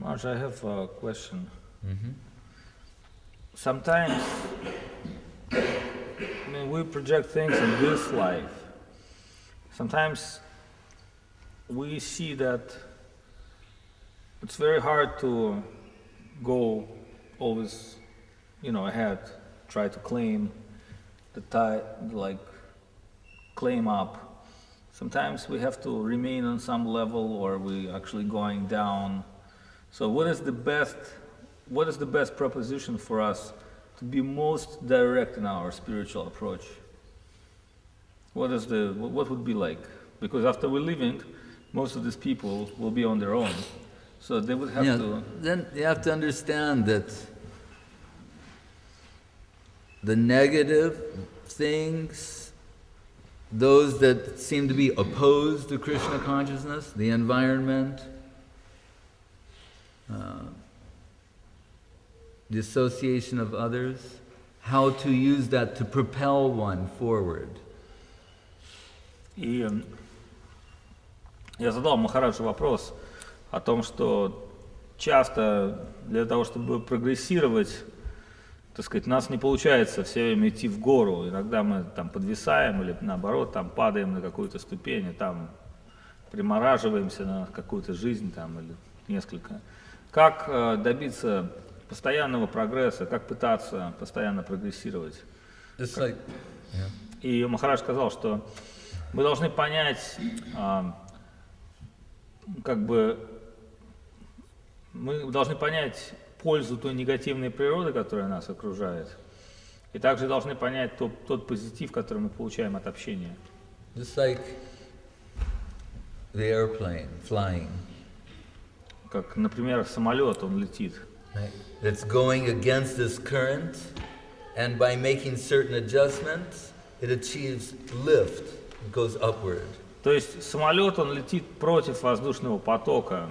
Marge, I have a question. Mm-hmm. Sometimes, we project things in this life. Sometimes we see that it's very hard to go always, ahead, try to claim claim up. Sometimes we have to remain on some level, or we actually going down. So what is the best proposition for us to be most direct in our spiritual approach? What would be like? Because after we're leaving, most of these people will be on their own. So they would have to... Then you have to understand that the negative things, those that seem to be opposed to Krishna consciousness, the environment, the association of others, how to use that to propel one forward. И я задал Махараджу вопрос о том, что часто для того, чтобы прогрессировать, у нас не получается все время идти в гору. Иногда мы там подвисаем или наоборот там падаем на какую-то ступень, и там примораживаемся на какую-то жизнь там, или несколько. Как добиться постоянного прогресса, как пытаться постоянно прогрессировать? И Махарадж сказал, что мы должны понять, мы должны понять пользу той негативной природы, которая нас окружает, и также должны понять тот позитив, который мы получаем от общения. Just like the airplane flying. Как, например, самолет, он летит. It's going against this current, and by making certain adjustments, it achieves lift, it goes upward. То есть самолет, он летит против воздушного потока,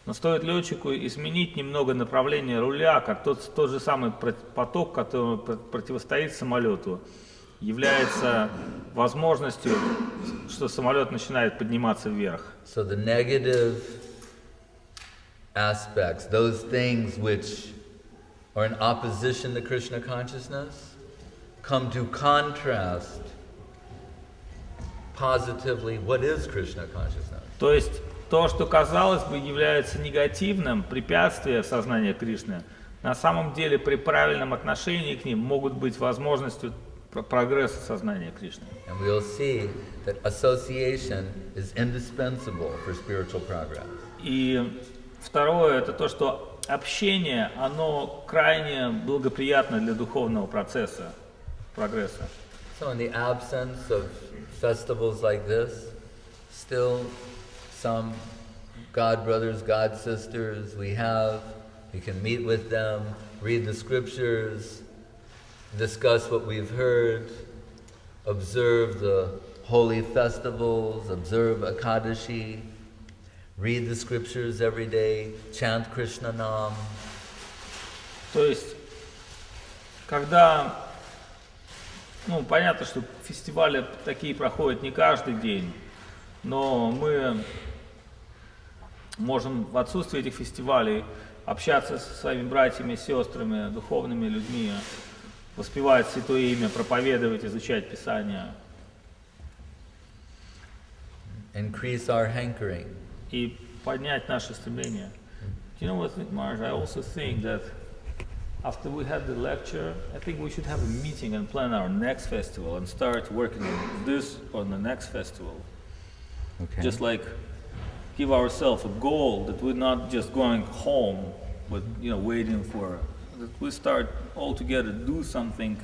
но стоит летчику изменить немного направление руля, как тот же самый поток, который противостоит самолету, является возможностью, что самолет начинает подниматься вверх. So the negative aspects, those things which are in opposition to Krishna consciousness, come to contrast positively what is Krishna consciousness. То есть то, что казалось бы является негативным, препятствие сознания Кришны, на самом деле при правильном отношении к ним могут быть возможностью прогресса сознания Кришны. And we'll see that association is indispensable for spiritual progress. И второе, это то, что общение, оно крайне благоприятно для духовного процесса, прогресса. So in the absence of festivals like this, still some God brothers, God sisters we can meet with them, read the scriptures, discuss what we've heard, observe the holy festivals, observe Ekadashi, read the scriptures every day, chant Krishna Nam. То есть, когда, понятно, что фестивали такие проходят не каждый день, но мы можем в отсутствии этих фестивалей общаться со своими братьями и сестрами, духовными людьми, воспевать Святое Имя, проповедовать, изучать Писание. Increase our hankering. И поднять наше стремление. You know what, Marge, I also think that after we had the lecture, I think we should have a meeting and plan our next festival and start working on this or the next festival. Okay. Just like give ourselves a goal that we're not just going home, but waiting for that we start all together, do something,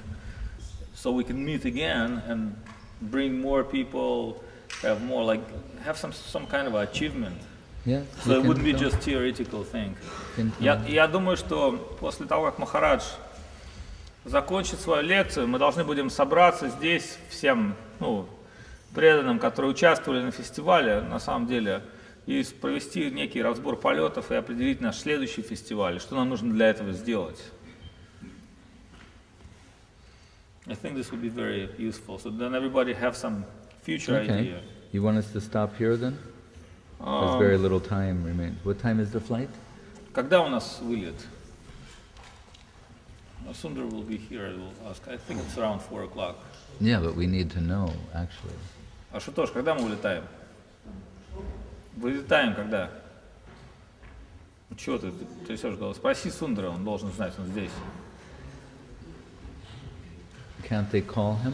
so we can meet again and bring more people, have some kind of achievement. Yeah, so it wouldn't be just theoretical thing. Я думаю, что после того, как Махарадж закончит свою лекцию, мы должны будем собраться здесь всем, преданным, которые участвовали на фестивале, на самом деле, и провести некий разбор полетов и определить наш следующий фестиваль, что нам нужно для этого сделать. I think this would be very useful. So then everybody have some future idea. You want us to stop here then? There's very little time remains. What time is the flight? когда у нас вылет? Sundar will be here, I will ask. I think it's around 4 o'clock. Yeah, but we need to know, actually. А Шутош, когда мы улетаем? Вылетаем когда? Ну чего ты трясешь голову? Спроси Сундара, он должен знать, он здесь. Can't they call him?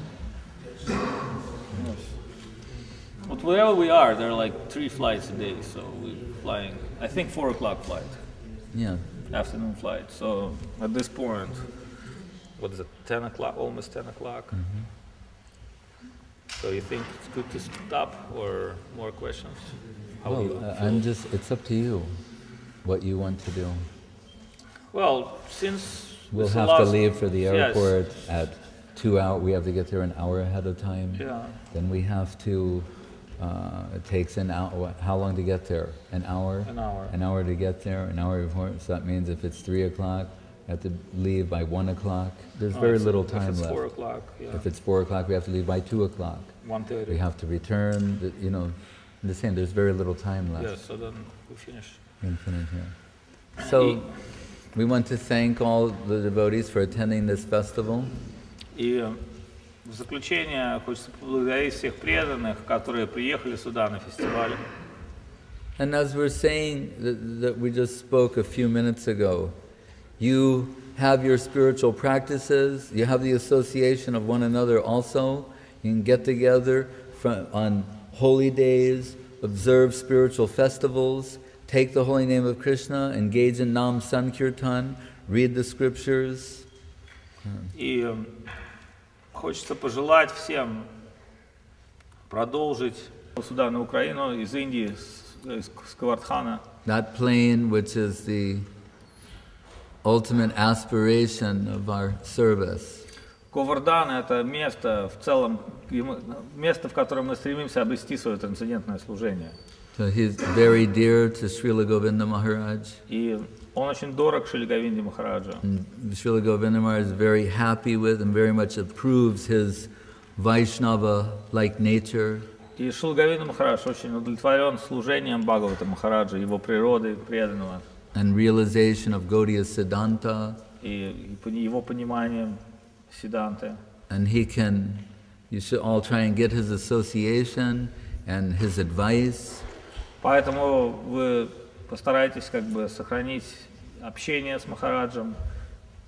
But wherever we are, there are like 3 flights a day, so we're flying, I think 4 o'clock flight, Yeah. afternoon flight. So at this point, what is it, 10 o'clock, almost 10 o'clock? So you think it's good to stop or more questions? How do you I'm feel? just, it's up to you, what you want to do. Well, since We'll it's the have to last- leave for the yes. airport at 2 hours, we have to get there an hour ahead of time. Yeah. Then we have to, it takes an hour, how long to get there? An hour? An hour. An hour to get there, an hour before, so that means if it's 3 o'clock, we have to leave by 1 o'clock. There's No, very it's- little if time it's left. 4 o'clock, yeah. If it's 4 o'clock, we have to leave by 2 o'clock. 1:30. We have to return, you know, I'm just saying, there's very little time left. Yes, so then we finish. Infinite here. So, we want to thank all the devotees for attending this festival. И в заключение хочется поблагодарить всех преданных, которые приехали сюда на фестиваль. And as we're saying that we just spoke a few minutes ago, you have your spiritual practices, you have the association of one another also. You can get together on holy days, observe spiritual festivals, take the holy name of Krishna, engage in Nam Sankirtan, read the scriptures. И хочется пожелать всем продолжить сюда на Украину из Индии, с Кавардхана. That plane which is the ultimate aspiration of our service. Говардан — это место в целом, место, в котором мы стремимся обрести свое трансцендентное служение. So he's very dear to Srila Govinda Maharaj. И он очень дорог Шрила Говинде Махараджа. And Srila Govinda Maharaj is very happy with and very much approves his Vaishnava-like nature. И Шрила Говинда Махарадж очень удовлетворен служением Бхагавата Махараджа, его природой преданного. And realization of Gaudiya Siddhanta. И его пониманием Сиданты. And you should all try and get his association and his advice. Поэтому вы постарайтесь как бы сохранить общение с Махараджем,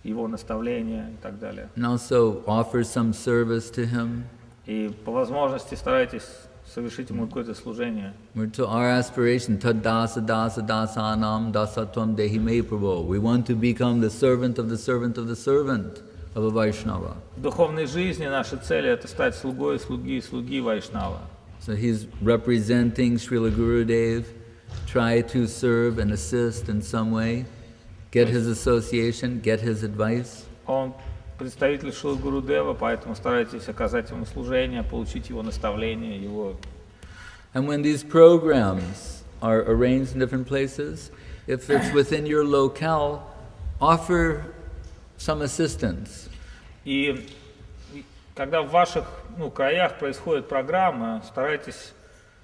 его наставления и так далее. And also offer some service to him. И по возможности старайтесь совершить ему какое-то служение. To our aspiration, tad dasa dasa dasanam dasatvam dehi me prabho. We want to become the servant of the servant of the servant of a Vaishnava. В духовной жизни наша цель — это стать слугой слуги Вайшнава. So he's representing Srila Gurudev, try to serve and assist in some way, get his association, get his advice. Он представитель Шрилы Гурудева, поэтому старайтесь оказать ему служение, получить его наставления, его... And when these programs are arranged in different places, if it's within your locale, offer some assistance. И когда в ваших краях происходят программы, старайтесь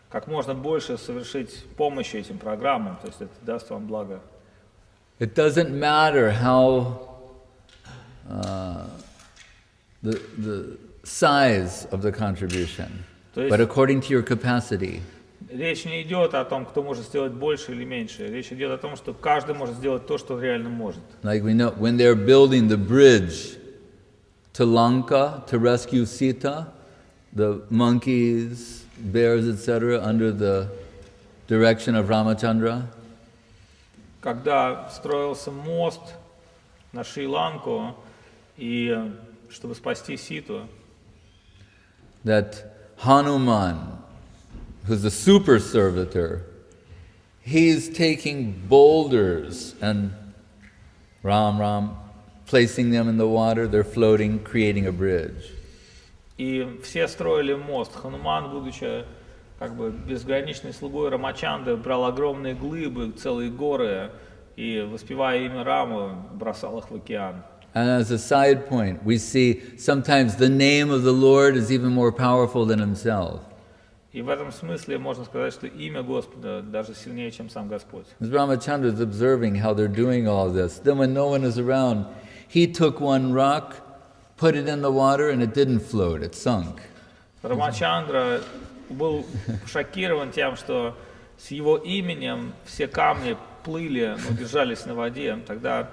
как можно больше совершить помощи этим программам, то есть это даст вам благо. It doesn't matter how the size of the contribution, but according to your capacity. Речь не идет о том, кто может сделать больше или меньше. Речь идет о том, что каждый может сделать то, что реально может. Like we know, when they're building the bridge to Lanka to rescue Sita, the monkeys, bears, etc., under the direction of Ramachandra. Когда строился мост на Шри-Ланку, и чтобы спасти Ситу, that Hануман, who's the super servitor, he's taking boulders and Ram, placing them in the water, they're floating, creating a bridge. и все строили мост. Хануман, будучи как бы безграничной слугой Рамачанды, брал огромные глыбы, целые горы, и, воспевая имя Рамы, бросал их в океан. And as a side point, we see sometimes the name of the Lord is even more powerful than himself. И в этом смысле можно сказать, что имя Господа даже сильнее, чем сам Господь. As Ramachandra is observing how they're doing all this, then when no one is around, he took one rock, put it in the water, and it didn't float, it sunk. Рамачандра был шокирован тем, что с его именем все камни плыли, но держались на воде. Тогда,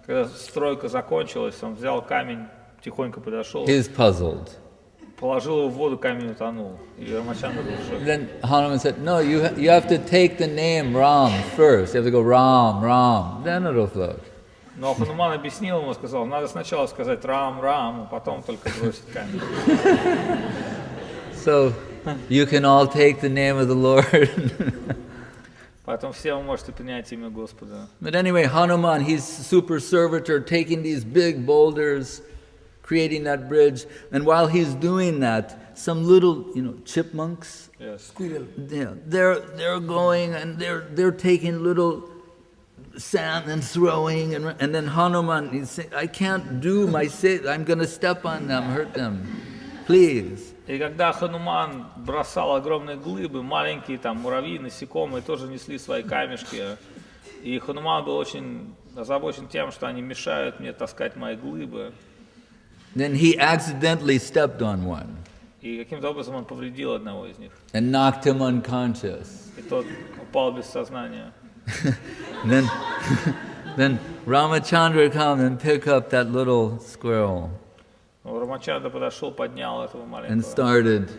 когда стройка закончилась, он взял камень, тихонько подошел, He's puzzled. положил его в воду, камень утонул. И Рамачандра был в шоке. Then Hanuman said, no, you have to take the name Ram first. You have to go Ram, Ram, then it'll float. Но Хануман объяснил ему, сказал, надо сначала сказать Рам, Рам, а потом только бросить камень. So you can all take the name of the Lord. Поэтому все вы можете принять имя Господа. But anyway, Hanuman, he's super servitor, taking these big boulders, creating that bridge. And while he's doing that, some little, chipmunks, Yes. yeah, they're going and they're taking little sand and throwing, and then Hanuman, he's saying, I can't do my I'm going to step on them, hurt them. Please. И когда Хануман бросал огромные глыбы, маленькие там муравьи, насекомые тоже несли свои камешки. И Хануман был очень озабочен тем, что они мешают мне таскать мои глыбы. Then he accidentally stepped on one И каким-то образом он повредил одного из них. and knocked him unconscious. И тот упал без сознания. then, then Ramachandra come and pick up that little squirrel Рамачандра подошел, поднял этого and маленького. started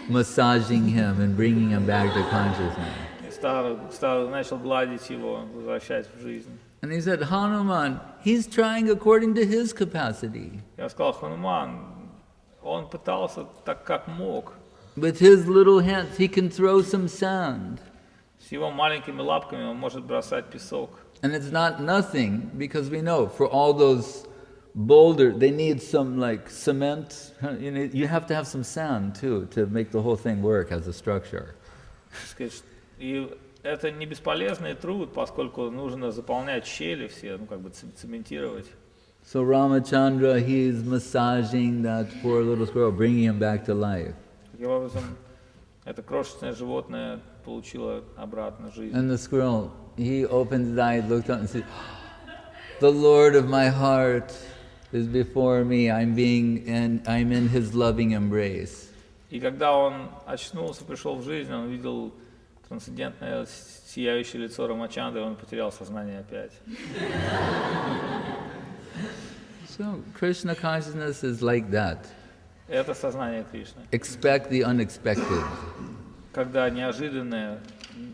massaging him and bringing him back to consciousness. И начал гладить его, возвращать в жизнь. And he said, Hanuman, he's trying according to his capacity. Я сказал, Хануман, он пытался так, как мог. With his little hands, he can throw some sand. С его маленькими лапками он может бросать песок. And it's not nothing, because we know for all those boulders, they need some like cement. You have to have some sand too to make the whole thing work as a structure. И это не бесполезный труд, поскольку нужно заполнять щели все, цементировать. So Ramachandra, he's massaging that poor little squirrel, bringing him back to life. Таким образом, это крошечное животное получило обратно жизнь. And the squirrel, he opened his eyes, looked up and said, the Lord of my heart is before me. I'm in his loving embrace. И когда он очнулся, пришел в жизнь, он видел трансцендентное сияющее лицо Рамачандры, он потерял сознание опять. So Krishna consciousness is like that. Это сознание Кришны. Expect the unexpected. Когда неожиданное,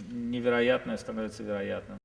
невероятное становится вероятным.